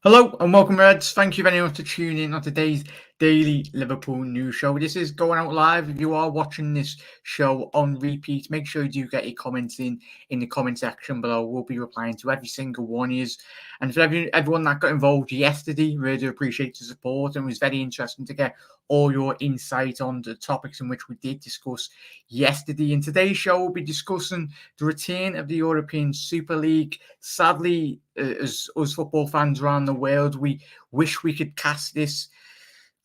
Hello and welcome, Reds. Thank you very much for tuning in on today's daily Liverpool news show. This is going out live. If you are watching this show on repeat, make sure you do get your comments in the comment section below. We'll be replying to every single one of you. And for everyone that got involved yesterday, really do appreciate the support, and it was very interesting to get all your insight on the topics in which we did discuss yesterday. In today's show, we'll be discussing the return of the European Super League. Sadly, as us football fans around the world, we wish we could cast this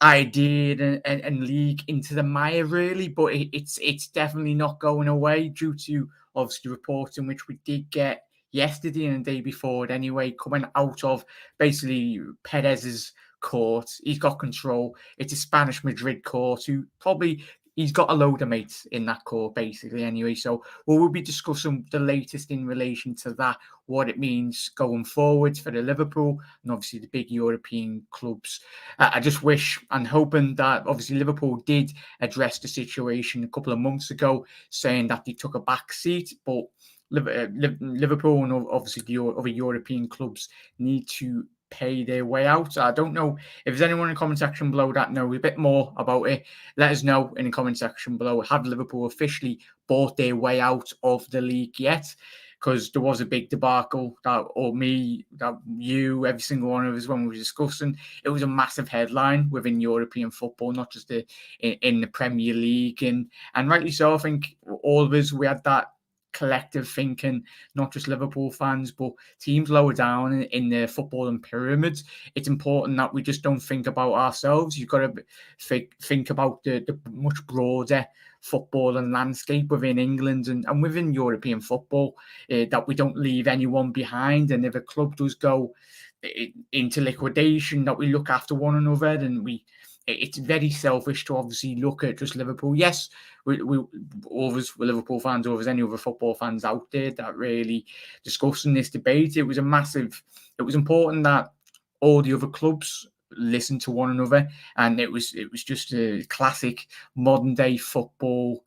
idea and league into the mire, really, but it's definitely not going away due to obviously reports in which we did get yesterday and the day before it anyway, coming out of basically Perez's court. He's got control. It's a Spanish Madrid court who probably he's got a load of mates in that court basically anyway. So we'll be discussing the latest in relation to that, what it means going forward for the Liverpool and obviously the big European clubs. I just wish and hoping that obviously Liverpool did address the situation a couple of months ago, saying that they took a back seat, but Liverpool and obviously the other European clubs need to pay their way out. I don't know if there's anyone in the comment section below that knows a bit more about it. Let us know in the comment section below. Have Liverpool officially bought their way out of the league yet? Because there was a big debacle that, or me, that you, every single one of us, when we were discussing, it was a massive headline within European football, not just in the Premier League, and rightly so. I think all of us, we had that collective thinking, not just Liverpool fans, but teams lower down in the footballing pyramids. It's important that we just don't think about ourselves. You've got to think about the much broader football and landscape within England and within European football, that we don't leave anyone behind. And if a club does go into liquidation, that we look after one another, and it's very selfish to obviously look at just Liverpool. Yes, we all of us, we're Liverpool fans, or as any other football fans out there that really discussing this debate. It was important that all the other clubs listen to one another, and it was just a classic modern day football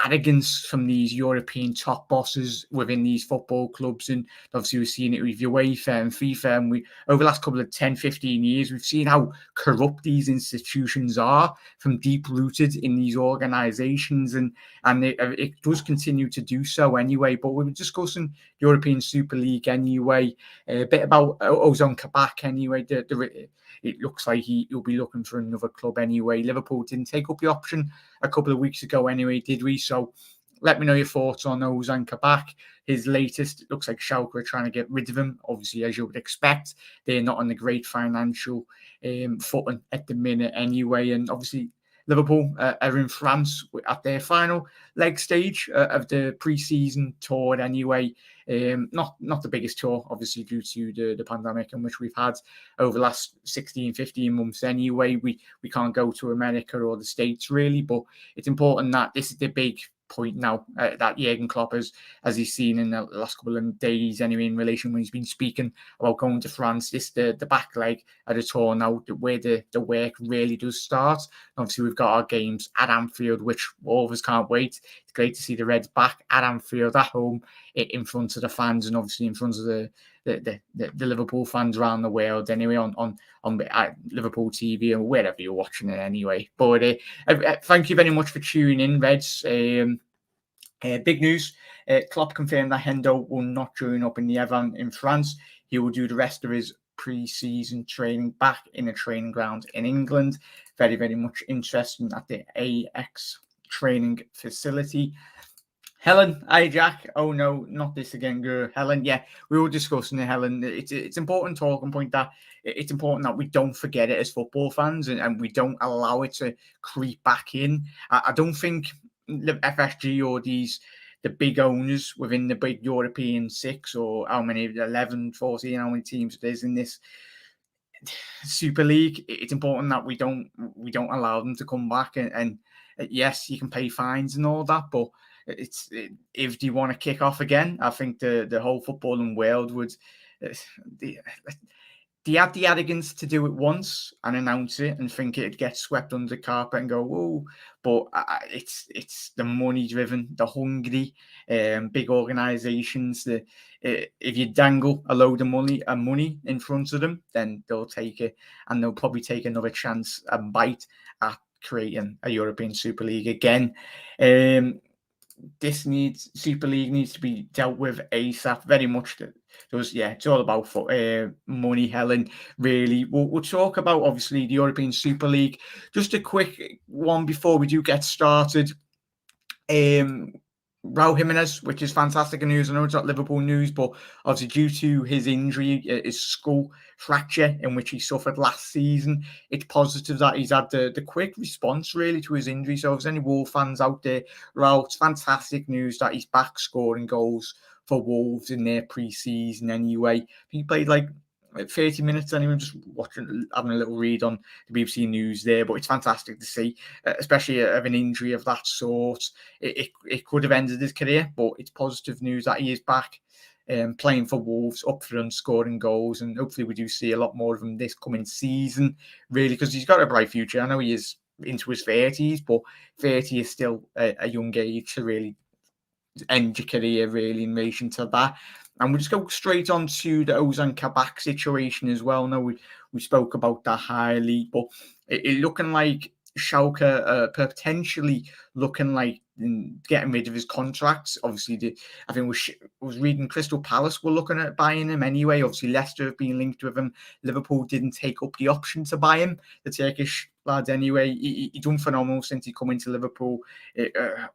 arrogance from these European top bosses within these football clubs. And obviously we've seen it with UEFA and FIFA, and we over the last couple of 10-15 years we've seen how corrupt these institutions are, from deep rooted in these organizations, and it does continue to do so anyway. But we were discussing European Super League anyway, a bit about Ozan Kabak anyway. It looks like he'll be looking for another club anyway. Liverpool didn't take up the option a couple of weeks ago anyway, did we? So let me know your thoughts on Ozan Kabak. His latest, it looks like Schalke are trying to get rid of him. Obviously, as you would expect, they're not on the great financial footing at the minute anyway. And obviously, Liverpool are in France at their final leg stage of the pre-season tour anyway. Not the biggest tour, obviously, due to the pandemic in which we've had over the last 16-15 months anyway. We can't go to America or the States really, but it's important that this is the big point now that Jurgen Klopp as he's seen in the last couple of days anyway, in relation when he's been speaking about going to France. This the back leg at a tour now where the work really does start. Obviously we've got our games at Anfield, which all of us can't wait. It's great to see the Reds back at Anfield at home in front of the fans, and obviously in front of the Liverpool fans around the world anyway, on Liverpool TV or wherever you're watching it anyway. But thank you very much for tuning in, Reds. Big news. Klopp confirmed that Hendo will not join up in the event in France. He will do the rest of his pre-season training back in a training ground in England. Very, very much interesting at the AX training facility. Helen, hi Jack. Oh no, not this again, girl. Helen, yeah, we were discussing it, Helen. It's important talking point that it's important that we don't forget it as football fans, and we don't allow it to creep back in. I don't think the FSG or the big owners within the big European 6 or how many, 11, 14, how many teams it is in this Super League. It's important that we don't allow them to come back, and yes, you can pay fines and all that, but if they want to kick off again, I think the whole footballing world would they had the arrogance to do it once and announce it and think it'd get swept under the carpet and go, whoa. But it's the money driven, the hungry, big organisations. If you dangle a load of money in front of them, then they'll take it, and they'll probably take another chance and bite at creating a European Super League again. Super League needs to be dealt with ASAP. Very much. It's all about money, Helen. Really, we'll talk about obviously the European Super League. Just a quick one before we do get started. Raul Jimenez, which is fantastic news. I know it's not Liverpool news, but obviously due to his injury, his skull fracture in which he suffered last season, it's positive that he's had the quick response really to his injury. So if there's any Wolves fans out there, Raul, it's fantastic news that he's back scoring goals for Wolves in their pre-season anyway. He played like 30 minutes anyway, just having a little read on the BBC News there, but it's fantastic to see, especially of an injury of that sort. It could have ended his career, but it's positive news that he is back playing for Wolves, up front, scoring goals, and hopefully we do see a lot more of him this coming season, really, because he's got a bright future. I know he is into his 30s, but 30 is still a young age to really end your career, really, in relation to that. And we'll just go straight on to the Ozan Kabak situation as well. Now, we spoke about that highly, but it looking like Schalke potentially looking like getting rid of his contracts. Obviously, I think was reading Crystal Palace were looking at buying him anyway. Obviously, Leicester have been linked with him. Liverpool didn't take up the option to buy him. The Turkish lad anyway, he done phenomenal since he come into Liverpool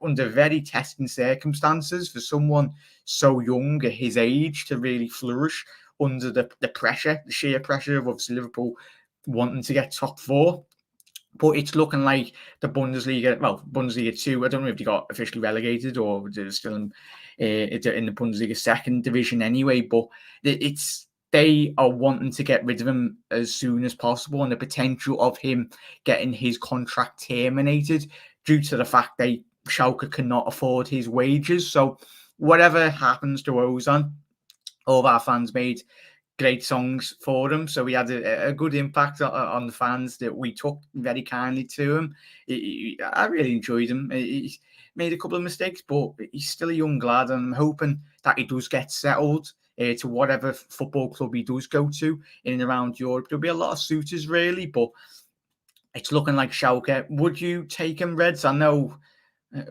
under very testing circumstances for someone so young at his age to really flourish under the pressure, the sheer pressure of obviously Liverpool wanting to get top four. But it's looking like the Bundesliga 2, I don't know if they got officially relegated or they're still in the Bundesliga second division anyway, but they are wanting to get rid of him as soon as possible, and the potential of him getting his contract terminated due to the fact that Schalke cannot afford his wages. So whatever happens to Ozan, all of our fans made great songs for him, so he had a good impact on the fans that we took very kindly to him. I really enjoyed him. He made a couple of mistakes, but he's still a young lad, and I'm hoping that he does get settled to whatever football club he does go to in and around Europe. There'll be a lot of suitors really, but it's looking like Schalke. Would you take him, Reds? I know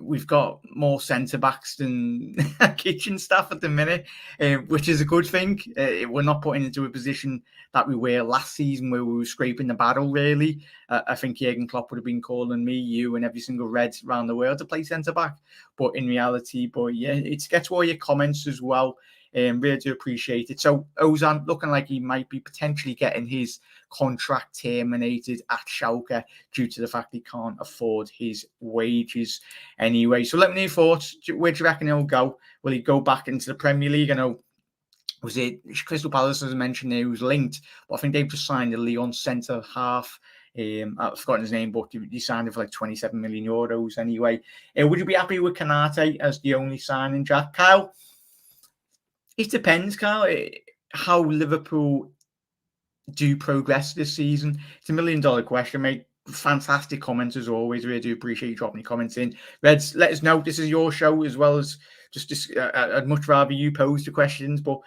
we've got more centre-backs than kitchen staff at the minute, which is a good thing. We're not putting into a position that we were last season where we were scraping the barrel, really. I think Jurgen Klopp would have been calling me, you, and every single Red around the world to play centre-back. But in reality, it's get to all your comments as well. Really do appreciate it. So Ozan looking like he might be potentially getting his contract terminated at Schalke due to the fact he can't afford his wages anyway. So let me know your thoughts. Where do you reckon he'll go? Will he go back into the Premier League? I know, was it Crystal Palace, as I mentioned, he was linked, but I think they've just signed a Lyon centre half. I've forgotten his name, but he signed it for like 27 million euros anyway. Would you be happy with Kanate as the only signing, Jack? Kyle? It depends, Kyle, how Liverpool do progress this season. It's $1 million question, mate. Fantastic comments as always. Really do appreciate you dropping your comments in. Reds, let us know. This is your show as well as just I'd much rather you pose the questions, but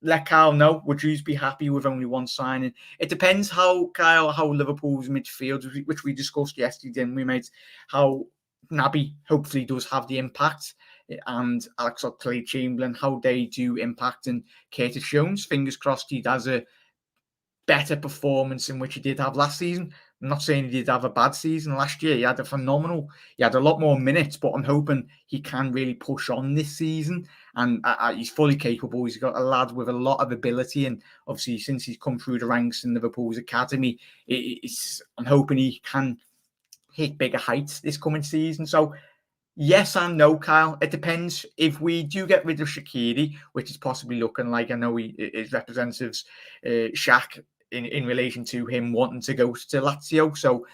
let Kyle know. Would you be happy with only one signing? It depends how Liverpool's midfield, which we discussed yesterday, didn't we, mate? How Naby hopefully does have the impact, and Alex Oxlade-Chamberlain, how they do impact, and Curtis Jones, fingers crossed he does a better performance in which he did have last season. I'm not saying he did have a bad season last year. He had a lot more minutes, but I'm hoping he can really push on this season. And he's fully capable. He's got a lad with a lot of ability. And obviously, since he's come through the ranks in Liverpool's academy, I'm hoping he can hit bigger heights this coming season. So, yes and no, Kyle. It depends. If we do get rid of Shaqiri, which is possibly looking like, I know his representatives, Shaq, in relation to him wanting to go to Lazio. So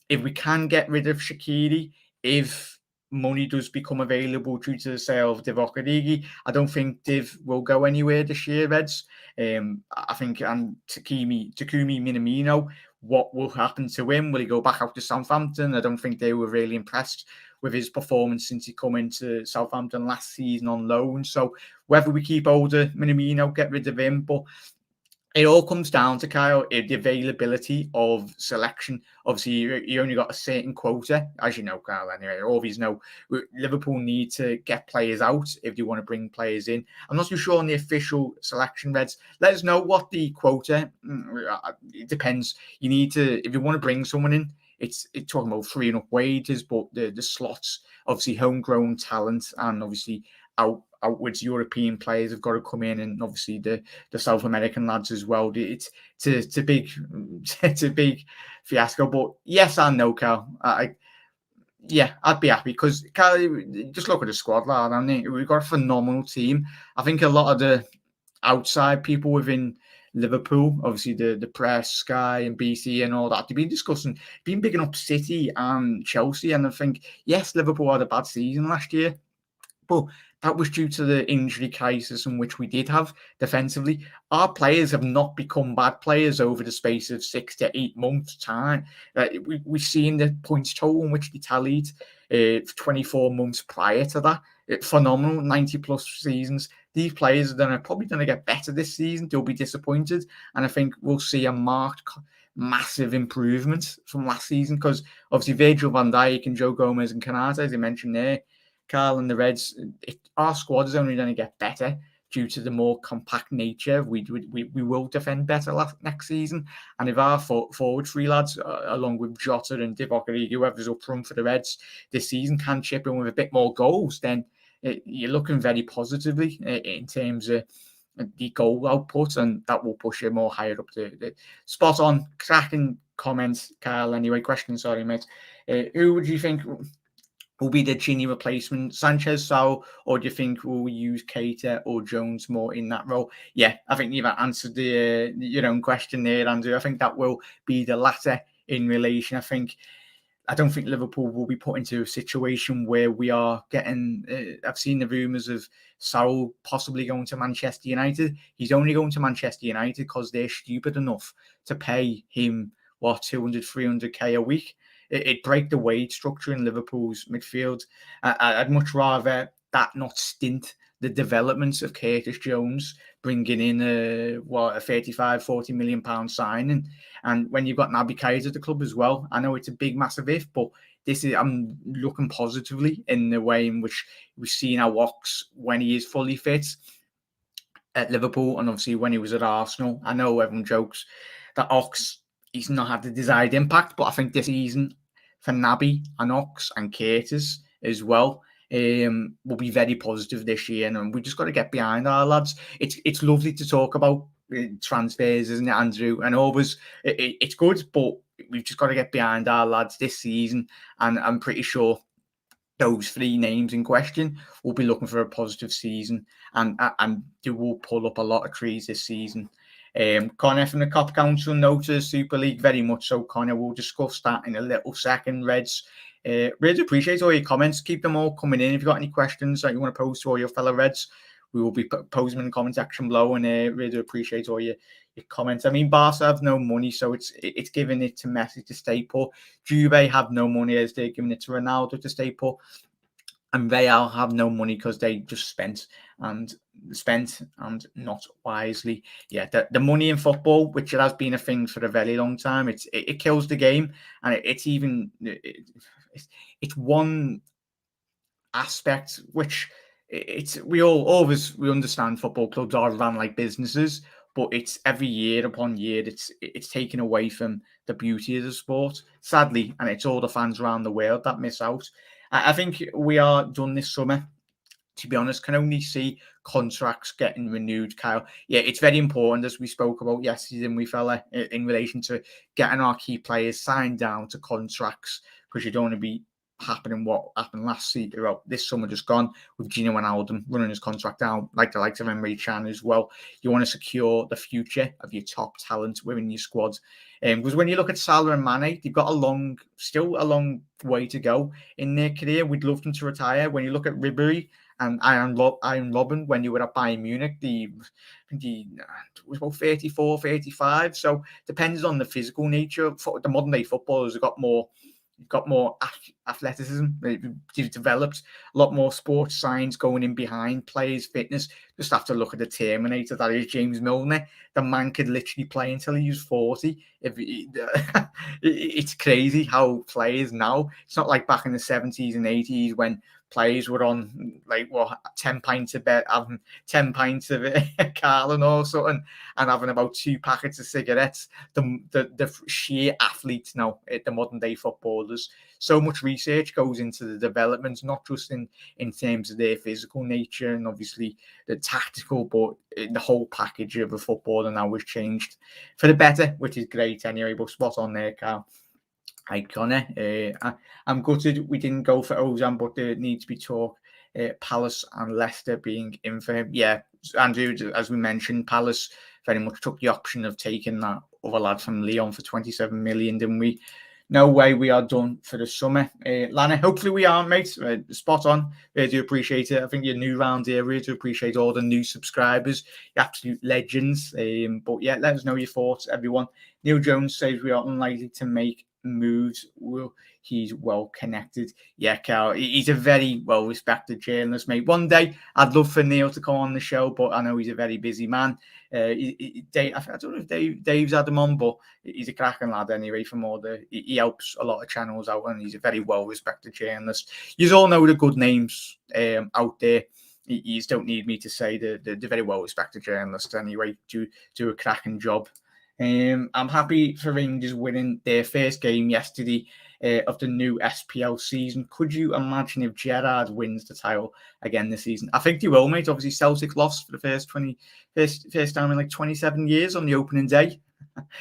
if we can get rid of Shaqiri, if money does become available due to the sale of Divock Origi, I don't think Div will go anywhere this year, Reds. I think Takumi Minamino, what will happen to him? Will he go back out to Southampton? I don't think they were really impressed with his performance since he come into Southampton last season on loan. So whether we keep hold of Minamino, get rid of him, but it all comes down to, Kyle, the availability of selection. Obviously, you only got a certain quota, as you know, Kyle. Anyway, always know Liverpool need to get players out if you want to bring players in. I'm not too sure on the official selection, Reds. Let us know what the quota. It depends. You need to, if you want to bring someone in, it's talking about freeing up wages, but the slots, obviously homegrown talent, and obviously outwards European players have got to come in, and obviously the South American lads as well. It's a big it's a big fiasco. But yes and no, Cal. I'd be happy because Cal, just look at the squad, lad. I mean, we've got a phenomenal team. I think a lot of the outside people within Liverpool, obviously the press, Sky and BC and all that, they've been bigging up City and Chelsea. And I think, yes, Liverpool had a bad season last year, but that was due to the injury crisis in which we did have defensively. Our players have not become bad players over the space of 6 to 8 months' time. We've seen the points total in which they tallied 24 months prior to that. Phenomenal, 90-plus seasons. These players are probably going to get better this season. They'll be disappointed. And I think we'll see a marked, massive improvement from last season because obviously Virgil van Dijk and Joe Gomez and Canate, as I mentioned there, Carl and the Reds, our squad is only going to get better due to the more compact nature. We will defend better next season. And if our forward three lads, along with Jota and Divock Origi, whoever's up front for the Reds this season, can chip in with a bit more goals, then you're looking very positively in terms of the goal output, and that will push you more higher up the spot on. Cracking comments, Carl. Anyway, question, sorry, mate. Who would you think will be the Gini replacement, Sanchez, Saul, or do you think we'll use Keita or Jones more in that role? Yeah, I think you've answered your own question there, Andrew. I think that will be the latter in relation. I don't think Liverpool will be put into a situation where we are getting. I've seen the rumours of Saul possibly going to Manchester United. He's only going to Manchester United because they're stupid enough to pay him 200, 300k a week. It'd break the wage structure in Liverpool's midfield. I'd much rather that not stint the development of Curtis Jones, bringing in a 35, 40 million pound signing. And when you've got Naby Keita at the club as well, I know it's a big, massive if, but I'm looking positively in the way in which we've seen our Ox when he is fully fit at Liverpool, and obviously when he was at Arsenal. I know everyone jokes that Ox, he's not had the desired impact, but I think this season for Naby and Ox and Curtis as well will be very positive this year, and we just got to get behind our lads. It's lovely to talk about transfers, isn't it, Andrew? And always it's good, but we've just got to get behind our lads this season, and I'm pretty sure those three names in question will be looking for a positive season, and they will pull up a lot of trees this season. Connor from the Cop Council noticed Super League, very much so, Connor. We'll discuss that in a little second, Reds. Really appreciate all your comments. Keep them all coming in. If you've got any questions that you want to pose to all your fellow Reds, we will be posing them in the comment section below, and really appreciate all your comments. I mean, Barca have no money, so it's giving it to Messi to stay put. Juve have no money as they're giving it to Ronaldo to stay put. And Real have no money because they just spent and not wisely. Yeah, the money in football, which it has been a thing for a very long time, it kills the game, and it's one aspect which we understand football clubs are run like businesses, but it's every year upon year it's taken away from the beauty of the sport, sadly, and it's all the fans around the world that miss out. I think we are done this summer. To be honest, can only see contracts getting renewed, Kyle. Yeah, it's very important, as we spoke about yesterday, and we fella, in relation to getting our key players signed down to contracts, because you don't want to be happening what happened last season, well, this summer just gone, with Gino Wijnaldum running his contract down, like the likes of Emre Can as well. You want to secure the future of your top talent within your squad. Because when you look at Salah and Mane, they've got still a long way to go in their career. We'd love them to retire. When you look at Ribery and Iron Robben, when you were at Bayern Munich, it was about 34, 35. So depends on the physical nature. For the modern day footballers have got more athleticism. They've developed a lot more sports science going in behind players' fitness. Just have to look at the Terminator that is James Milner. The man could literally play until he was 40. It's crazy how players now, it's not like back in the 70s and 80s when players were on 10 pints of bed, having 10 pints of Carlin or something, and having about 2 packets of cigarettes. The sheer athletes now, the modern day footballers, so much research goes into the development, not just in terms of their physical nature and obviously the tactical, but the whole package of a footballer now has changed for the better, which is great anyway. But spot on there, Carl. Iconic. I'm gutted we didn't go for Ozan, but there needs to be talk. Palace and Leicester being in for him. Yeah, Andrew, as we mentioned, Palace very much took the option of taking that other lad from Lyon for 27 million, didn't we? No way we are done for the summer. Lana, hopefully we are, mate. Spot on. I do appreciate it. I think you're new round here. Really do appreciate all the new subscribers. You're absolute legends. But yeah, let us know your thoughts, everyone. Neil Jones says we are unlikely to make moves. He's well connected. Yeah, Carl, he's a very well respected journalist, mate. One day I'd love for Neil to come on the show, but I know he's a very busy man. I don't know if Dave's had him on, but he's a cracking lad anyway. He helps a lot of channels out, and he's a very well respected journalist. You all know the good names out there. You don't need me to say the very well respected journalists anyway. Do a cracking job. I'm happy for Rangers winning their first game yesterday of the new SPL season. Could you imagine if Gerrard wins the title again this season? I think they will, mate. Obviously, Celtic lost for the first time in like 27 years on the opening day.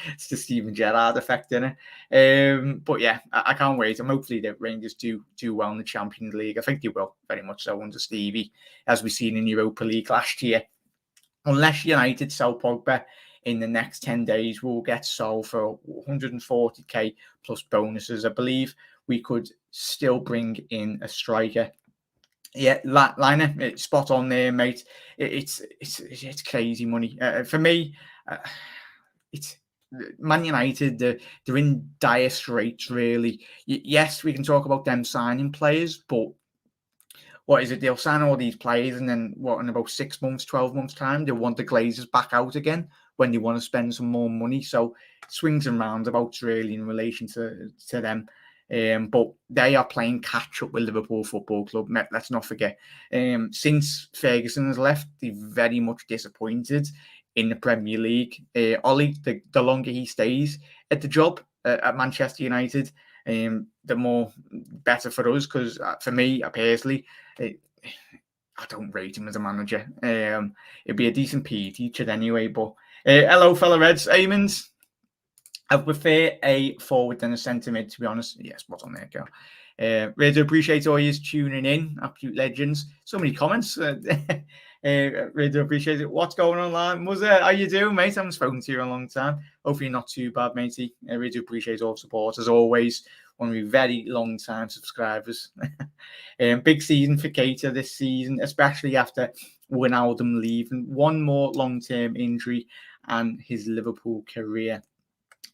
It's the Steven Gerrard effect, isn't it? But yeah, I can't wait. I'm hopefully that Rangers do well in the Champions League. I think they will, very much so, under Stevie, as we've seen in Europa League last year. Unless United sell Pogba in the next 10 days, we'll get sold for 140k plus bonuses. I believe we could still bring in a striker. Yeah, Liner, spot on there, mate. It's crazy money. For me, it's Man United, they're in dire straits, really. Yes, we can talk about them signing players, but what is it? They'll sign all these players, and then in about 6 months, 12 months' time, they'll want the Glazers back out again when they want to spend some more money. So swings and roundabouts, really, in relation to them. But they are playing catch up with Liverpool Football Club. Let's not forget. Since Ferguson has left, they're very much disappointed in the Premier League. Ollie, the longer he stays at the job at Manchester United, the more better for us. Because for me, personally, I don't rate him as a manager. It'd be a decent PE teacher anyway. But hello, fellow Reds. Amons. I prefer a forward than a centre mid, to be honest. Yes, spot on there, girl. Really do appreciate all you tuning in. Absolute legends. So many comments. Really do appreciate it. What's going on, Lan? How you doing, mate? I haven't spoken to you in a long time. Hopefully not too bad, matey. I really do appreciate all the support, as always. One of my very long-time subscribers. Big season for Keita this season, especially after Wijnaldum leaving. One more long-term injury, and his Liverpool career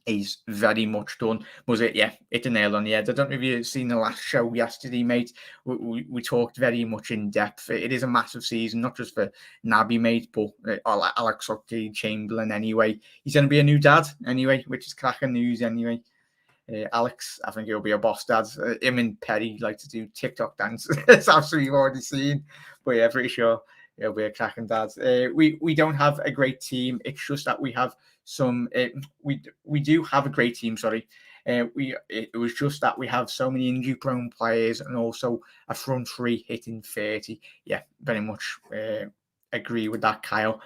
is very much done. Was it? Yeah, hit the nail on the head. I don't know if you've seen the last show yesterday, mate. We talked very much in depth. It is a massive season, not just for Naby, mate, but Alex Oxlade-Chamberlain anyway. He's going to be a new dad anyway, which is cracking news anyway. Alex, I think he'll be a boss dad. Him and Perry like to do TikTok dances. It's absolutely already seen. But yeah, pretty sure he'll be a cracking dad. We don't have a great team. It's just that we have some. We do have a great team. Sorry. It was just that we have so many injury-prone players and also a front three hitting 30. Yeah, very much agree with that, Kyle.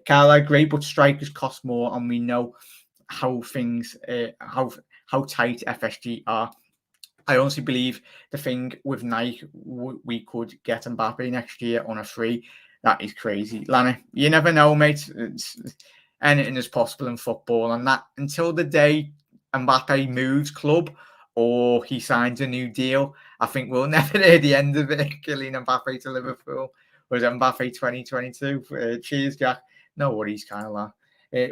Kyle, I agree, but strikers cost more, and we know how things how tight FSG are. I honestly believe the thing with Nike, we could get Mbappe next year on a free. That is crazy. Lana, you never know, mate. Anything is possible in football. And that until the day Mbappe moves club or he signs a new deal, I think we'll never hear the end of it. Kylian Mbappe to Liverpool. Was it Mbappe 2022? Cheers, Jack. No worries, kind of like.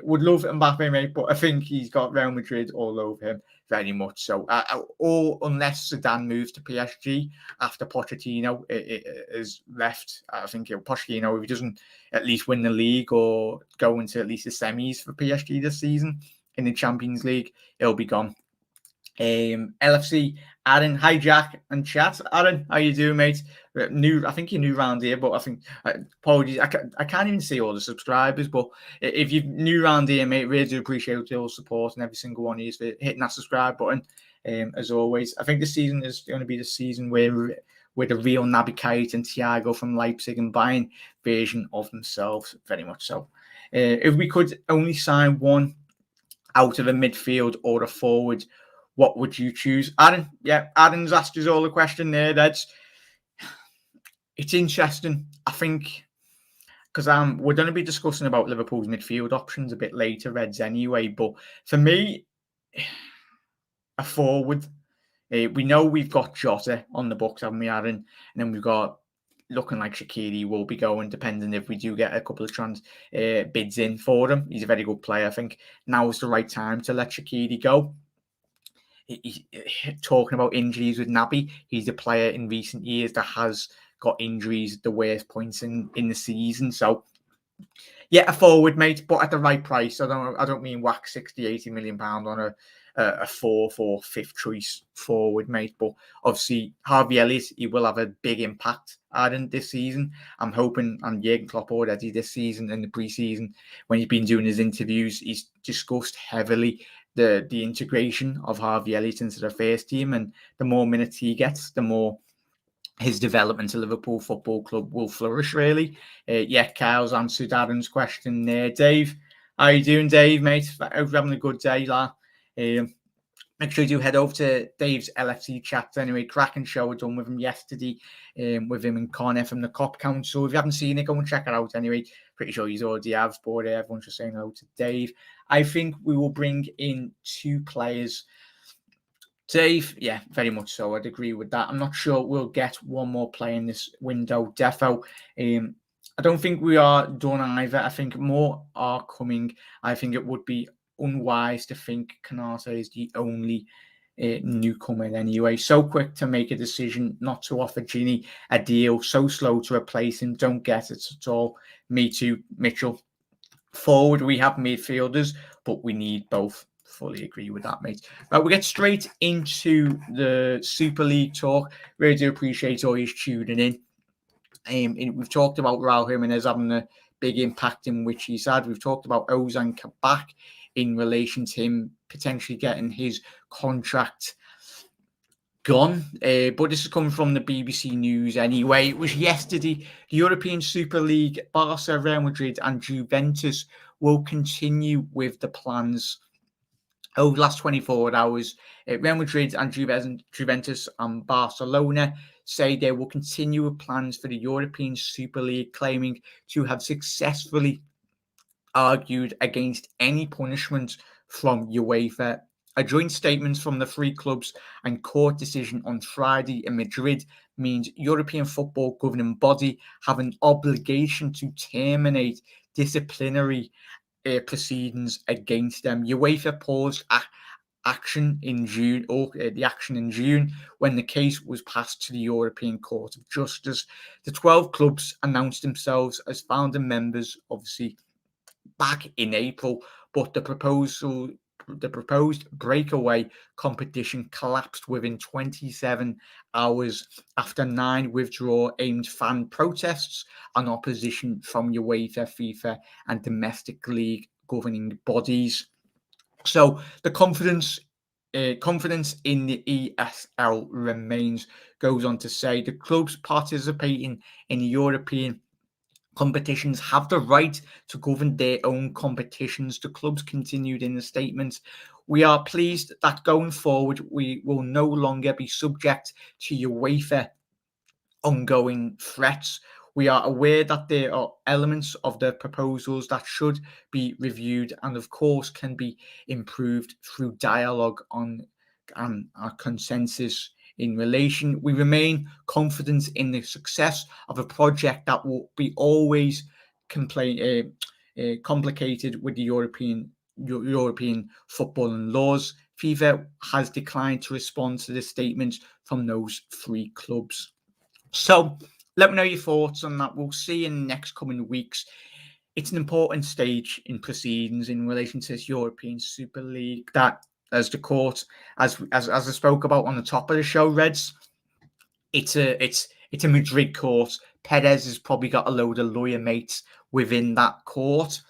Would love Mbappe, mate, but I think he's got Real Madrid all over him very much so. Or unless Zidane moves to PSG after Pochettino is left, I think Pochettino, if he doesn't at least win the league or go into at least the semis for PSG this season in the Champions League, he'll be gone. LFC Aaron, hi Jack and chat. Aaron, how you doing, mate? I think you're new around here, but I think apologies. I can't even see all the subscribers, but if you're new around here, mate, really do appreciate your support and every single one of you for hitting that subscribe button. As always, I think this season is going to be the season where the real Naby Keita and Thiago from Leipzig and Bayern version of themselves, very much so. If we could only sign one out of a midfield or a forward, what would you choose? Aaron, yeah, Aaron's asked us all a question there. It's interesting. I think because we're going to be discussing about Liverpool's midfield options a bit later, Reds anyway. But for me, a forward. We know we've got Jota on the books, haven't we, Aaron? And then we've got looking like Shaqiri will be going, depending if we do get a couple of bids in for him. He's a very good player. I think now is the right time to let Shaqiri go. Talking about injuries with Naby, he's the player in recent years that has got injuries at the worst points in the season. So, yeah, a forward, mate, but at the right price. I don't mean whack 60-80 million pound on a fourth or fifth choice forward, mate. But obviously, Harvey Elliott, he will have a big impact this season. I'm hoping, and Jurgen Klopp already this season in the pre-season, when he's been doing his interviews, he's discussed heavily the integration of Harvey Elliott into the first team, and the more minutes he gets, the more his development to Liverpool Football Club will flourish, really. Yeah, Kyle's answered Aaron's question there. Dave, how you doing, Dave, mate? I hope you're having a good day, lad. Make sure you do head over to Dave's LFC chat. Anyway, cracking show I done with him yesterday, with him and Connor from the Cop Council. If you haven't seen it, go and check it out anyway. Pretty sure you already have, but everyone's just saying hello to Dave. I think we will bring in two players. Dave, yeah, very much so. I'd agree with that. I'm not sure we'll get one more player in this window. Defo. I don't think we are done either. I think more are coming. I think it would be unwise to think Kanata is the only newcomer anyway. So quick to make a decision not to offer Gini a deal. So slow to replace him. Don't get it at all. Me too, Mitchell. Forward, we have midfielders, but we need both. Fully agree with that, mate. Right, we'll get straight into the Super League talk. Really do appreciate all you tuning in. We've talked about Raul Jimenez having a big impact in which he's had. We've talked about Ozan Kabak in relation to him potentially getting his contract gone. But this is coming from the BBC News anyway. It was yesterday. The European Super League, Barca, Real Madrid and Juventus will continue with the plans over the last 24 hours. Real Madrid and Juventus and Barcelona say they will continue with plans for the European Super League, claiming to have successfully argued against any punishment from UEFA. A joint statement from the three clubs and court decision on Friday in Madrid means European football governing body have an obligation to terminate disciplinary proceedings against them. UEFA paused action in June, when the case was passed to the European Court of Justice. The 12 clubs announced themselves as founding members, obviously back in April, but the proposed breakaway competition collapsed within 27 hours after 9 withdrawal-aimed fan protests and opposition from UEFA, FIFA, and domestic league governing bodies. So the confidence in the ESL remains. Goes on to say the clubs participating in the European competitions have the right to govern their own competitions. The clubs continued in the statement. We are pleased that going forward, we will no longer be subject to UEFA ongoing threats. We are aware that there are elements of the proposals that should be reviewed and, of course, can be improved through dialogue on our consensus in relation. We remain confident in the success of a project that will be always complicated with the European football and laws. FIFA has declined to respond to the statements from those three clubs. So let me know your thoughts on that. We'll see in the next coming weeks. It's an important stage in proceedings in relation to this European Super League that, as the court, as I spoke about on the top of the show, Reds, it's a Madrid court. Perez has probably got a load of lawyer mates within that court,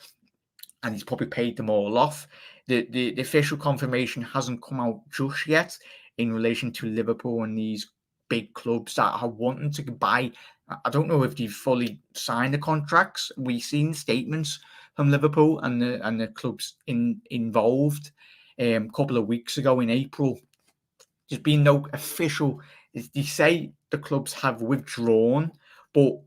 and he's probably paid them all off. The official confirmation hasn't come out just yet in relation to Liverpool and these big clubs that are wanting to buy. I don't know if they've fully signed the contracts. We've seen statements from Liverpool and the clubs involved a couple of weeks ago in April. There's been no official. They say the clubs have withdrawn, but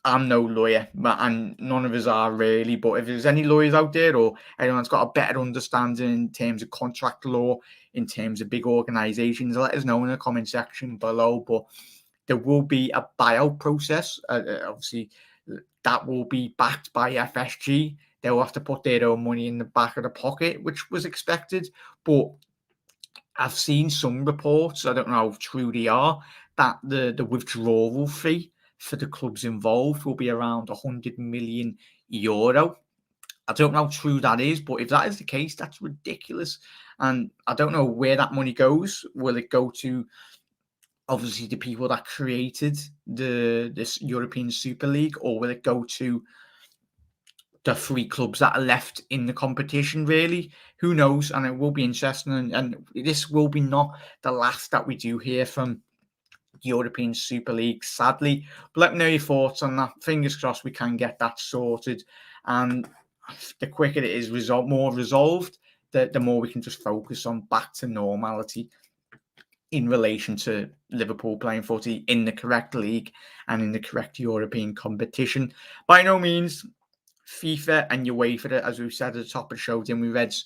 I'm no lawyer, and none of us are really. But if there's any lawyers out there or anyone's got a better understanding in terms of contract law, in terms of big organisations, let us know in the comment section below. But there will be a buyout process. Obviously, that will be backed by FSG. They'll have to put their own money in the back of the pocket, which was expected. But I've seen some reports, I don't know how true they are, that the withdrawal fee for the clubs involved will be around €100 million. I don't know how true that is, but if that is the case, that's ridiculous. And I don't know where that money goes. Will it go to, obviously, the people that created this European Super League, or will it go to the three clubs that are left in the competition, really? Who knows? And it will be interesting. And this will be not the last that we do hear from European Super League, sadly. But let me know your thoughts on that. Fingers crossed we can get that sorted. And the quicker it is more resolved, the more we can just focus on back to normality in relation to Liverpool playing footy in the correct league and in the correct European competition. By no means, FIFA and UEFA, as we said at the top of the show, didn't we, Reds?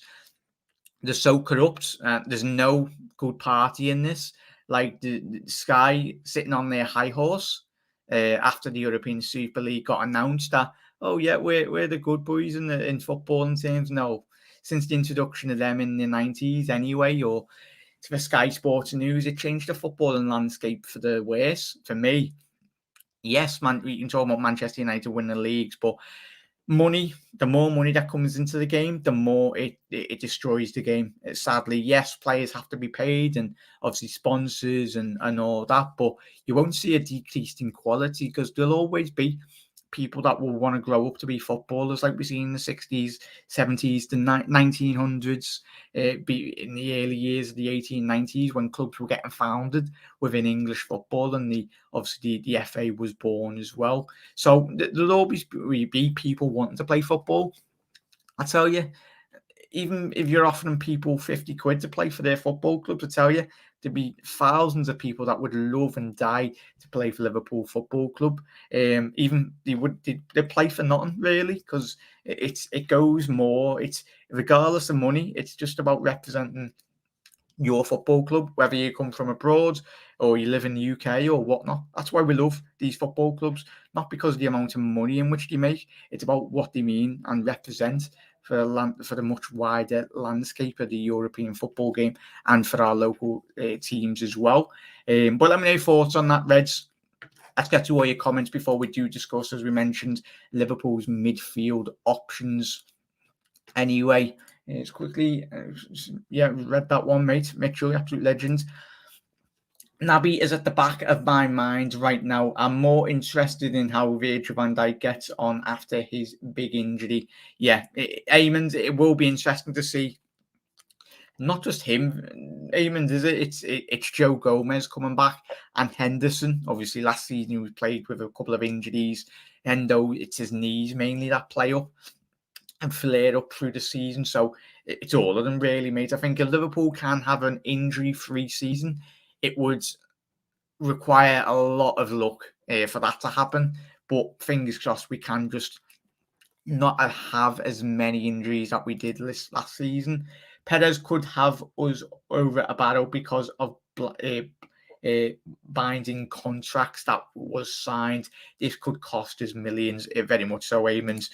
They're so corrupt. There's no good party in this. Like the Sky sitting on their high horse after the European Super League got announced that, oh yeah, we're the good boys in football and terms. No, since the introduction of them in the 90s anyway, or for Sky Sports News, it changed the footballing landscape for the worse. For me, yes, man, we can talk about Manchester United winning the leagues, but the more money that comes into the game, the more it destroys the game. Sadly, yes, players have to be paid and obviously sponsors and all that, but you won't see a decrease in quality because there'll always be people that will want to grow up to be footballers, like we see in the 60s, 70s, the 1900s, be in the early years of the 1890s when clubs were getting founded within English football, and obviously the FA was born as well. So there'll always be people wanting to play football. I tell you, even if you're offering people 50 quid to play for their football club, to tell you, there'd be thousands of people that would love and die to play for Liverpool Football Club. Even they play for nothing really, because it goes more. It's regardless of money, it's just about representing your football club, whether you come from abroad or you live in the UK or whatnot. That's why we love these football clubs, not because of the amount of money in which they make. It's about what they mean and represent for the much wider landscape of the European football game and for our local teams as well. But let me know your thoughts on that, Reds. Let's get to all your comments before we do discuss, as we mentioned, Liverpool's midfield options. Anyway, it's quickly, read that one, mate. Mitchell, absolute legend. Naby is at the back of my mind right now. I'm more interested in how Virgil van Dijk gets on after his big injury. Yeah, Eamon, it will be interesting to see not just him, Eamon, is it? It's Joe Gomez coming back and Henderson. Obviously, last season he was played with a couple of injuries. Endo, it's his knees mainly that play up and flare up through the season. So it's all of them really, mate. I think if Liverpool can have an injury-free season, it would require a lot of luck for that to happen. But fingers crossed we can just not have as many injuries that we did last season. Perez could have us over a barrel because of binding contracts that was signed. This could cost us millions, very much so, Eamons.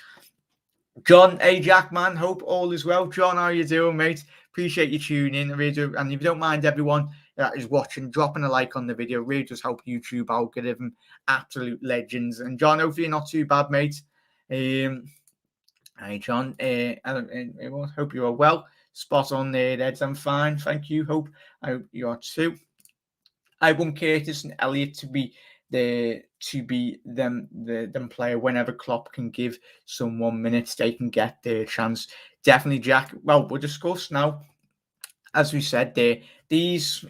John, hey Jack, man, hope all is well. John, how you doing, mate? Appreciate you tuning in. Really do. And if you don't mind, everyone that is watching, dropping a like on the video really does help YouTube algorithm. Absolute legends. And John, hopefully you're not too bad, mate. Hi, John. I hope you are well. Spot on there, Eds. I'm fine, thank you. I hope you are too. I want Curtis and Elliott to be them player whenever Klopp can give someone minutes, they can get their chance. Definitely, Jack. Well, we'll discuss now. As we said, these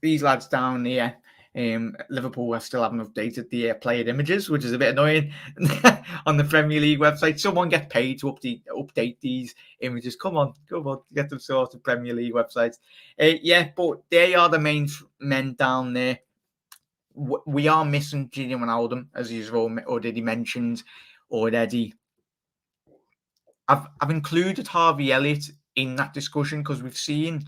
lads down here. Liverpool still haven't updated the player images, which is a bit annoying on the Premier League website. Someone get paid to update these images. Come on, get them sorted. Premier League websites. Yeah, but they are the main men down there. We are missing Gini Wijnaldum, as he's already mentioned already. I've included Harvey Elliott in that discussion because we've seen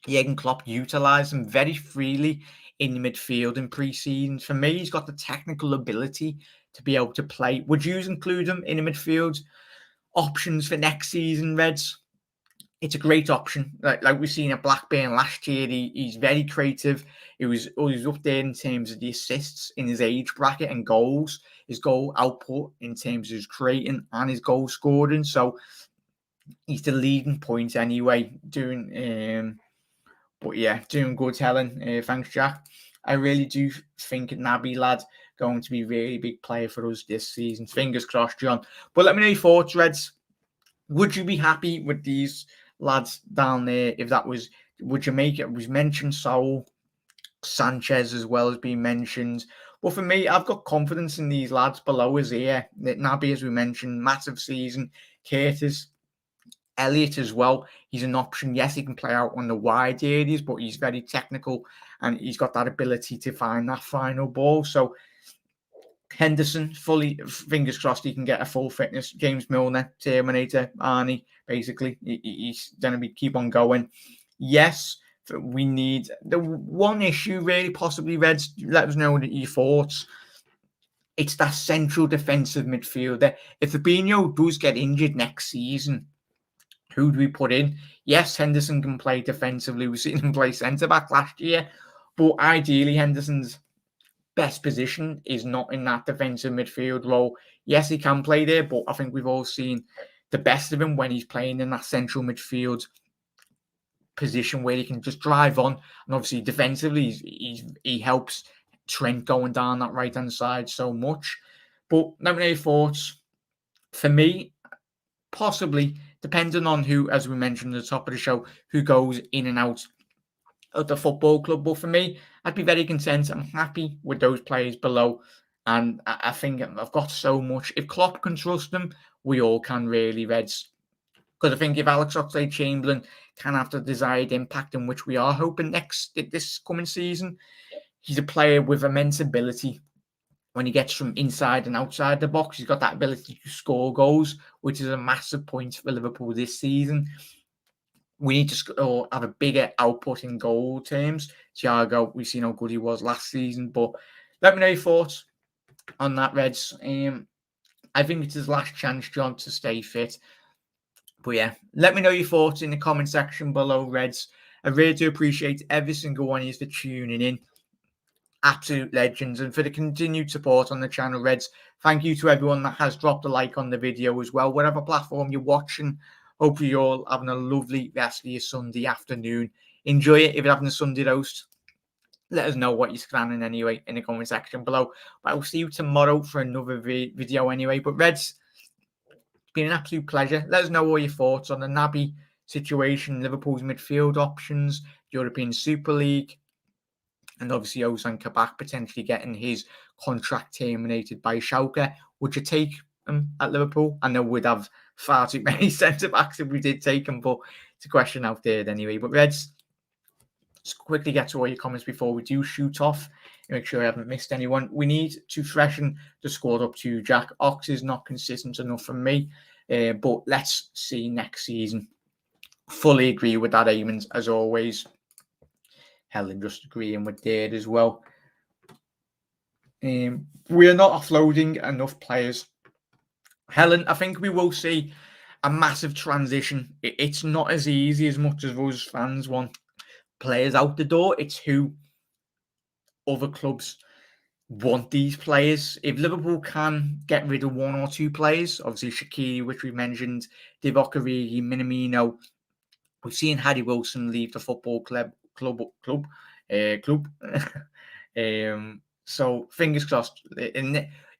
Jurgen Klopp utilise him very freely in the midfield in pre-season. For me, he's got the technical ability to be able to play. Would you include him in the midfield options for next season, Reds? It's a great option. Like we've seen at Blackburn last year, he's very creative. He was up there in terms of the assists in his age bracket and goals, his goal output in terms of his creating and his goal scoring. So he's the leading point anyway, doing good, Helen. Thanks, Jack. I really do think Naby lad going to be a really big player for us this season. Fingers crossed, John. But let me know your thoughts, Reds. Would you be happy with these lads down there? If that was, would you make it? Was mentioned Saul, Sanchez as well as being mentioned. But for me, I've got confidence in these lads below us here. Naby, as we mentioned, massive season. Curtis, Elliott as well. He's an option. Yes, he can play out on the wide areas, but he's very technical and he's got that ability to find that final ball. So Henderson, fully, fingers crossed he can get a full fitness. James Milner, Terminator, Arnie, basically. He's going to keep on going. Yes, we need the one issue, really, possibly, Reds. Let us know your thoughts. It's that central defensive midfielder. If Fabinho does get injured next season, who do we put in? Yes, Henderson can play defensively. We've seen him play centre-back last year. But ideally, Henderson's best position is not in that defensive midfield role. Yes, he can play there, but I think we've all seen the best of him when he's playing in that central midfield position where he can just drive on. And obviously, defensively, he helps Trent going down that right-hand side so much. But let me know your thoughts. For me, possibly, depending on who, as we mentioned at the top of the show, who goes in and out of the football club. But for me, I'd be very content. I'm happy with those players below. And I think I've got so much. If Klopp can trust them, we all can really, Reds. Because I think if Alex Oxlade-Chamberlain can have the desired impact in which we are hoping this coming season, he's a player with immense ability. When he gets from inside and outside the box, he's got that ability to score goals, which is a massive point for Liverpool this season. We need to have a bigger output in goal terms. Thiago, we've seen how good he was last season, but let me know your thoughts on that, Reds. I think it's his last chance, John, to stay fit. But yeah, let me know your thoughts in the comment section below, Reds. I really do appreciate every single one of you for tuning in. Absolute legends, and for the continued support on the channel, Reds. Thank you to everyone that has dropped a like on the video as well, whatever platform you're watching. Hopefully you're all having a lovely rest of your Sunday afternoon. Enjoy it if you're having a Sunday roast. Let us know what you're scanning anyway in the comment section below. But I'll see you tomorrow for another video anyway. But Reds, it's been an absolute pleasure. Let us know all your thoughts on the Naby situation, Liverpool's midfield options, European Super League, and obviously Ozan Kabak potentially getting his contract terminated by Schalke. Would you take him at Liverpool? I know we'd have far too many centre-backs if we did take him, but it's a question out there anyway. But Reds, let's quickly get to all your comments before we do shoot off. Make sure I haven't missed anyone. We need to freshen the squad up to Jack. Ox is not consistent enough for me, but let's see next season. Fully agree with that, Eamons, as always. Helen just agreeing with Dade as well. We are not offloading enough players. Helen, I think we will see a massive transition. It's not as easy as much as those fans want players out the door. It's who other clubs want these players. If Liverpool can get rid of one or two players, obviously Shaqiri, which we mentioned, Divock Origi, Minamino, we've seen Harry Wilson leave the football club. So fingers crossed.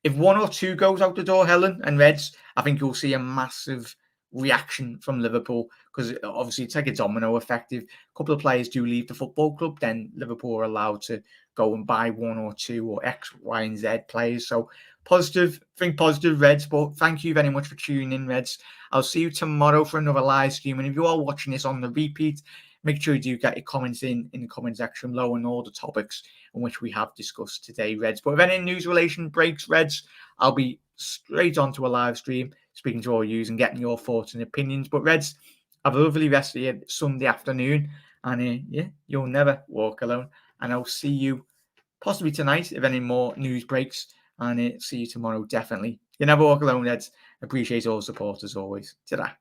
If one or two goes out the door, Helen and Reds, I think you'll see a massive reaction from Liverpool, because obviously it's like a domino effect. If a couple of players do leave the football club, then Liverpool are allowed to go and buy one or two or X, Y, and Z players. So positive, think positive, Reds. But thank you very much for tuning in, Reds. I'll see you tomorrow for another live stream. And if you are watching this on the repeat, make sure you do get your comments in the comment section below on all the topics on which we have discussed today, Reds. But if any news relation breaks, Reds, I'll be straight onto a live stream speaking to all you and getting your thoughts and opinions. But Reds, have a lovely rest of your Sunday afternoon. And yeah, you'll never walk alone. And I'll see you possibly tonight if any more news breaks. And see you tomorrow, definitely. You never walk alone, Reds. Appreciate all the support as always. Ta-da.